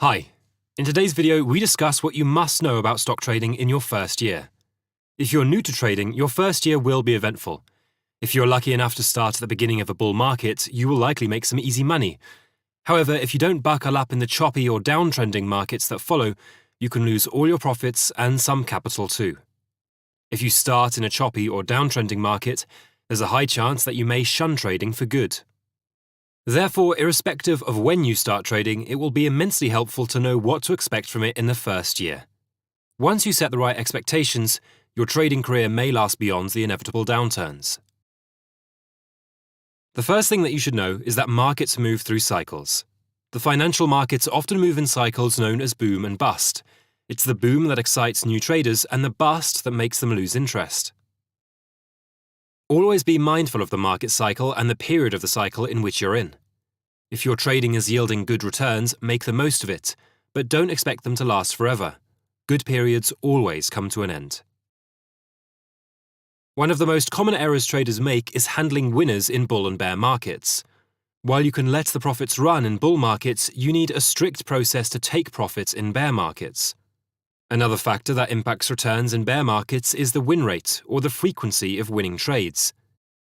Hi. In today's video, we discuss what you must know about stock trading in your first year. If you're new to trading, your first year will be eventful. If you're lucky enough to start at the beginning of a bull market, you will likely make some easy money. However, if you don't buckle up in the choppy or downtrending markets that follow, you can lose all your profits and some capital too. If you start in a choppy or downtrending market, there's a high chance that you may shun trading for good. Therefore, irrespective of when you start trading, it will be immensely helpful to know what to expect from it in the first year. Once you set the right expectations, your trading career may last beyond the inevitable downturns. The first thing that you should know is that markets move through cycles. The financial markets often move in cycles known as boom and bust. It's the boom that excites new traders and the bust that makes them lose interest. Always be mindful of the market cycle and the period of the cycle in which you're in. If your trading is yielding good returns, make the most of it, but don't expect them to last forever. Good periods always come to an end. One of the most common errors traders make is handling winners in bull and bear markets. While you can let the profits run in bull markets, you need a strict process to take profits in bear markets. Another factor that impacts returns in bear markets is the win rate, or the frequency of winning trades.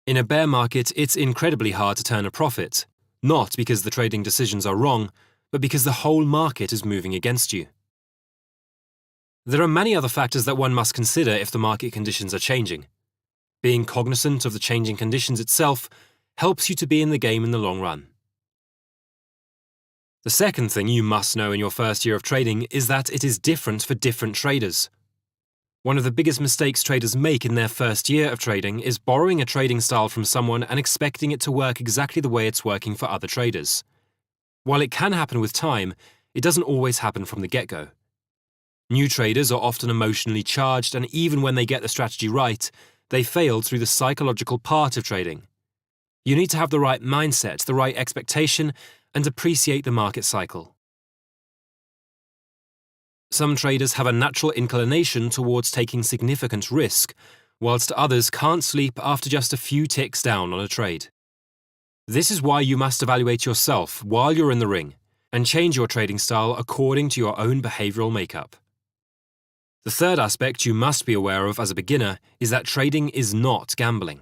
In a bear market, it's incredibly hard to turn a profit, not because the trading decisions are wrong, but because the whole market is moving against you. There are many other factors that one must consider if the market conditions are changing. Being cognizant of the changing conditions itself helps you to be in the game in the long run. The second thing you must know in your first year of trading is that it is different for different traders. One of the biggest mistakes traders make in their first year of trading is borrowing a trading style from someone and expecting it to work exactly the way it's working for other traders. While it can happen with time, it doesn't always happen from the get-go. New traders are often emotionally charged, and even when they get the strategy right, they fail through the psychological part of trading. You need to have the right mindset, the right expectation, and appreciate the market cycle. Some traders have a natural inclination towards taking significant risk, whilst others can't sleep after just a few ticks down on a trade. This is why you must evaluate yourself while you're in the ring, and change your trading style according to your own behavioral makeup. The third aspect you must be aware of as a beginner is that trading is not gambling.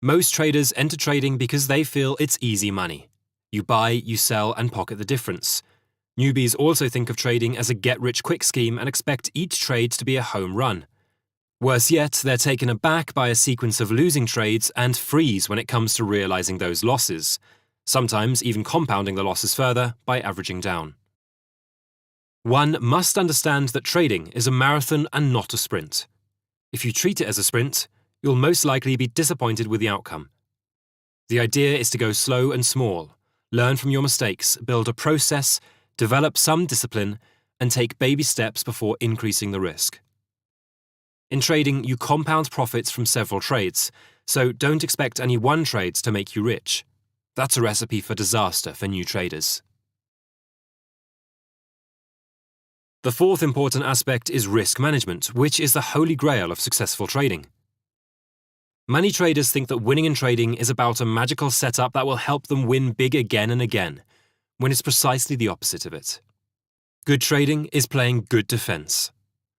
Most traders enter trading because they feel it's easy money. You buy, you sell, and pocket the difference. Newbies also think of trading as a get-rich-quick scheme and expect each trade to be a home run. Worse yet, they're taken aback by a sequence of losing trades and freeze when it comes to realizing those losses, sometimes even compounding the losses further by averaging down. One must understand that trading is a marathon and not a sprint. If you treat it as a sprint, you'll most likely be disappointed with the outcome. The idea is to go slow and small, learn from your mistakes, build a process, develop some discipline, and take baby steps before increasing the risk. In trading, you compound profits from several trades, so don't expect any one trade to make you rich. That's a recipe for disaster for new traders. The fourth important aspect is risk management, which is the holy grail of successful trading. Many traders think that winning in trading is about a magical setup that will help them win big again and again, when it's precisely the opposite of it. Good trading is playing good defense.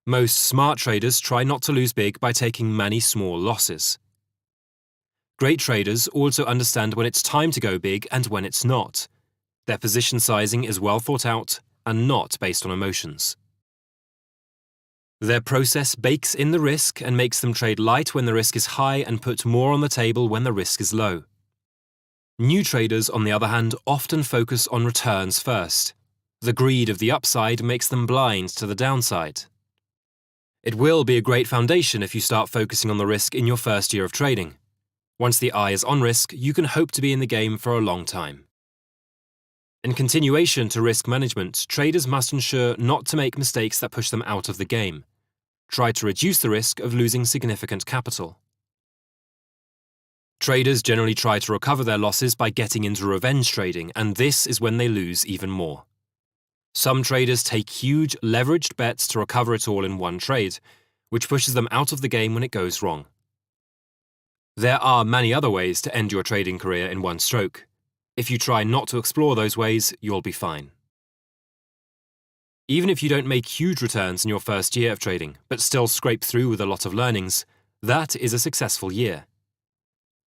Most smart traders try not to lose big by taking many small losses. Great traders also understand when it's time to go big and when it's not. Their position sizing is well thought out and not based on emotions. Their process bakes in the risk and makes them trade light when the risk is high and put more on the table when the risk is low. New traders, on the other hand, often focus on returns first. The greed of the upside makes them blind to the downside. It will be a great foundation if you start focusing on the risk in your first year of trading. Once the eye is on risk, you can hope to be in the game for a long time. In continuation to risk management, traders must ensure not to make mistakes that push them out of the game. Try to reduce the risk of losing significant capital. Traders generally try to recover their losses by getting into revenge trading, and this is when they lose even more. Some traders take huge, leveraged bets to recover it all in one trade, which pushes them out of the game when it goes wrong. There are many other ways to end your trading career in one stroke. If you try not to explore those ways, you'll be fine. Even if you don't make huge returns in your first year of trading, but still scrape through with a lot of learnings, that is a successful year.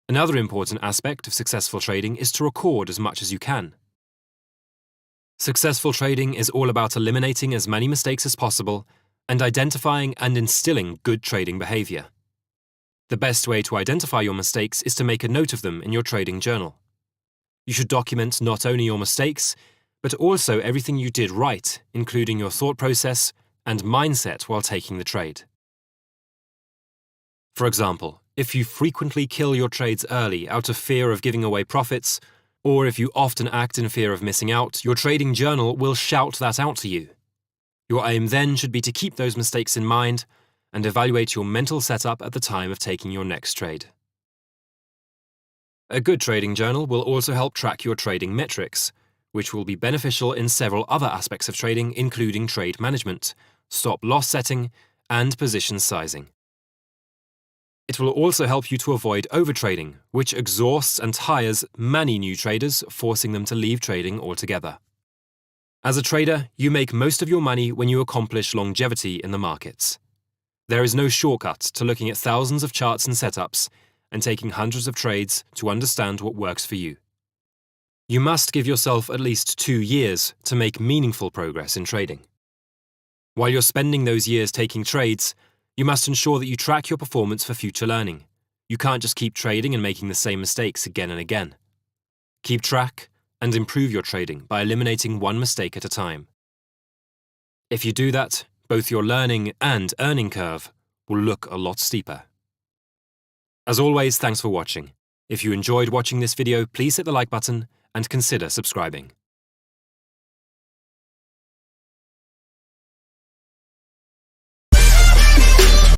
Another important aspect of successful trading is to record as much as you can. Successful trading is all about eliminating as many mistakes as possible and identifying and instilling good trading behavior. The best way to identify your mistakes is to make a note of them in your trading journal. You should document not only your mistakes, but also everything you did right, including your thought process and mindset while taking the trade. For example, if you frequently kill your trades early out of fear of giving away profits, or if you often act in fear of missing out, your trading journal will shout that out to you. Your aim then should be to keep those mistakes in mind and evaluate your mental setup at the time of taking your next trade. A good trading journal will also help track your trading metrics, which will be beneficial in several other aspects of trading, including trade management, stop-loss setting, and position sizing. It will also help you to avoid overtrading, which exhausts and tires many new traders, forcing them to leave trading altogether. As a trader, you make most of your money when you accomplish longevity in the markets. There is no shortcut to looking at thousands of charts and setups and taking hundreds of trades to understand what works for you. You must give yourself at least 2 years to make meaningful progress in trading. While you're spending those years taking trades, you must ensure that you track your performance for future learning. You can't just keep trading and making the same mistakes again and again. Keep track and improve your trading by eliminating one mistake at a time. If you do that, both your learning and earning curve will look a lot steeper. As always, thanks for watching. If you enjoyed watching this video, please hit the like button and consider subscribing.